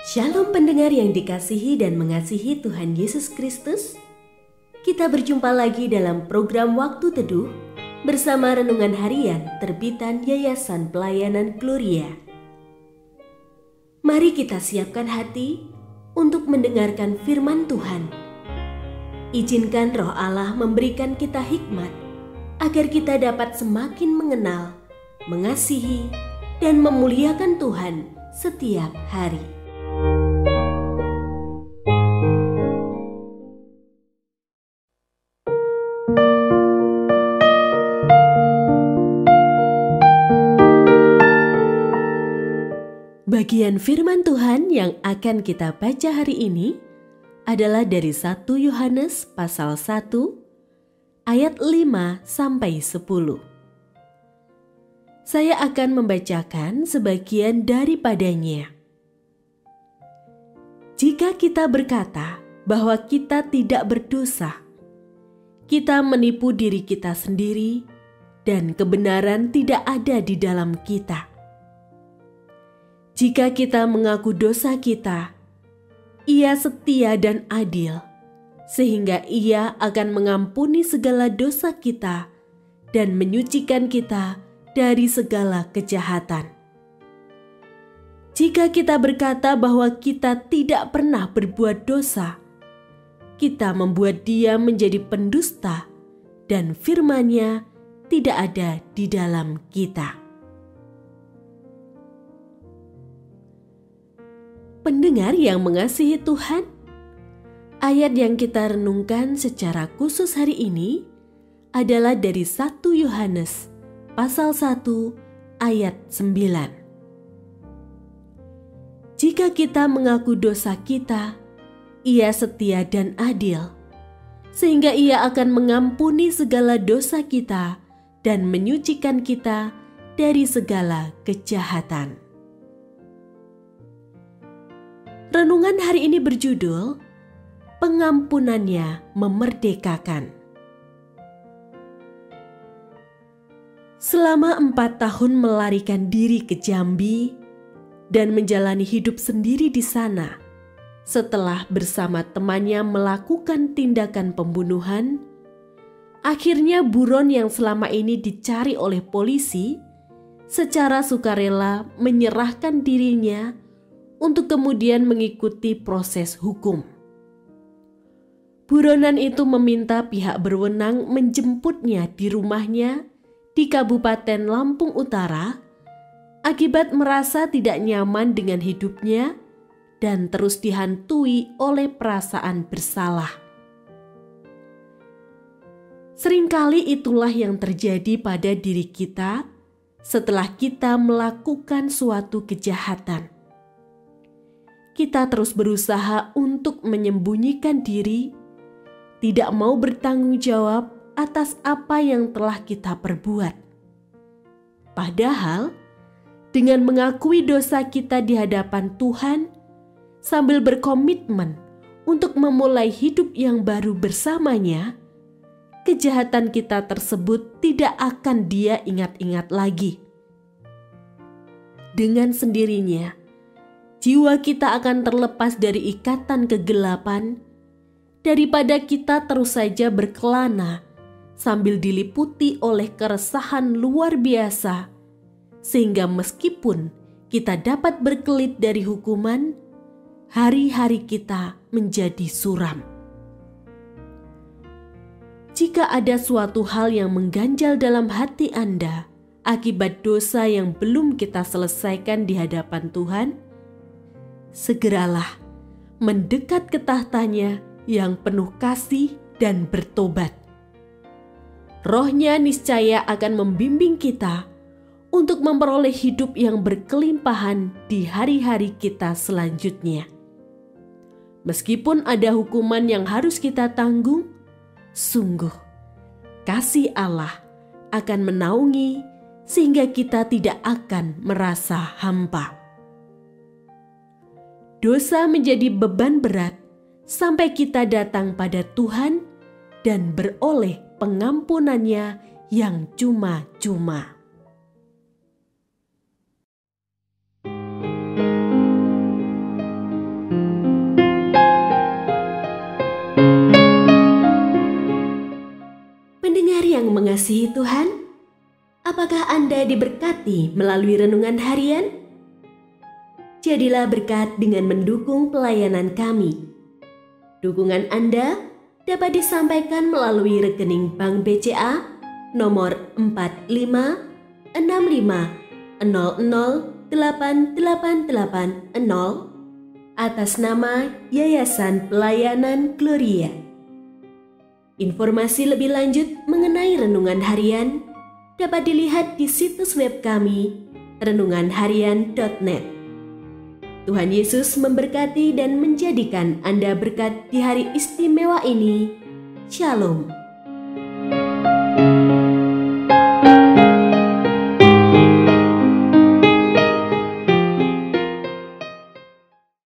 Shalom pendengar yang dikasihi dan mengasihi Tuhan Yesus Kristus. Kita berjumpa lagi dalam program Waktu Teduh bersama Renungan Harian terbitan Yayasan Pelayanan Gloria. Mari kita siapkan hati untuk mendengarkan firman Tuhan. Izinkan Roh Allah memberikan kita hikmat agar kita dapat semakin mengenal, mengasihi, dan memuliakan Tuhan setiap hari. Bagian firman Tuhan yang akan kita baca hari ini adalah dari 1 Yohanes pasal 1 ayat 5 sampai 10. Saya akan membacakan sebagian daripadanya. Jika kita berkata bahwa kita tidak berdosa, kita menipu diri kita sendiri dan kebenaran tidak ada di dalam kita. Jika kita mengaku dosa kita, Ia setia dan adil, sehingga Ia akan mengampuni segala dosa kita dan menyucikan kita dari segala kejahatan. Jika kita berkata bahwa kita tidak pernah berbuat dosa, kita membuat Dia menjadi pendusta dan firman-Nya tidak ada di dalam kita. Pendengar yang mengasihi Tuhan, ayat yang kita renungkan secara khusus hari ini adalah dari 1 Yohanes pasal 1 ayat 9. Jika kita mengaku dosa kita, Ia setia dan adil, sehingga Ia akan mengampuni segala dosa kita dan menyucikan kita dari segala kejahatan. Renungan hari ini berjudul Pengampunannya Memerdekakan. Selama 4 tahun melarikan diri ke Jambi dan menjalani hidup sendiri di sana, setelah bersama temannya melakukan tindakan pembunuhan, akhirnya buron yang selama ini dicari oleh polisi secara sukarela menyerahkan dirinya untuk kemudian mengikuti proses hukum. Buronan itu meminta pihak berwenang menjemputnya di rumahnya di Kabupaten Lampung Utara akibat merasa tidak nyaman dengan hidupnya dan terus dihantui oleh perasaan bersalah. Seringkali itulah yang terjadi pada diri kita setelah kita melakukan suatu kejahatan. Kita terus berusaha untuk menyembunyikan diri, tidak mau bertanggung jawab atas apa yang telah kita perbuat. Padahal, dengan mengakui dosa kita di hadapan Tuhan, sambil berkomitmen untuk memulai hidup yang baru bersamanya, kejahatan kita tersebut tidak akan Dia ingat-ingat lagi. Dengan sendirinya, jiwa kita akan terlepas dari ikatan kegelapan daripada kita terus saja berkelana sambil diliputi oleh keresahan luar biasa, sehingga meskipun kita dapat berkelit dari hukuman, hari-hari kita menjadi suram. Jika ada suatu hal yang mengganjal dalam hati Anda akibat dosa yang belum kita selesaikan di hadapan Tuhan, segeralah mendekat ke tahtanya yang penuh kasih dan bertobat. Roh-Nya niscaya akan membimbing kita untuk memperoleh hidup yang berkelimpahan di hari-hari kita selanjutnya. Meskipun ada hukuman yang harus kita tanggung, sungguh kasih Allah akan menaungi sehingga kita tidak akan merasa hampa. Dosa menjadi beban berat sampai kita datang pada Tuhan dan beroleh pengampunannya yang cuma-cuma. mengasihi Tuhan? Apakah Anda diberkati melalui renungan harian? Jadilah berkat dengan mendukung pelayanan kami. Dukungan Anda dapat disampaikan melalui rekening Bank BCA nomor 4565008880 atas nama Yayasan Pelayanan Gloria. Informasi lebih lanjut mengenai renungan harian dapat dilihat di situs web kami renunganharian.net. Tuhan Yesus memberkati dan menjadikan Anda berkat di hari istimewa ini. Shalom.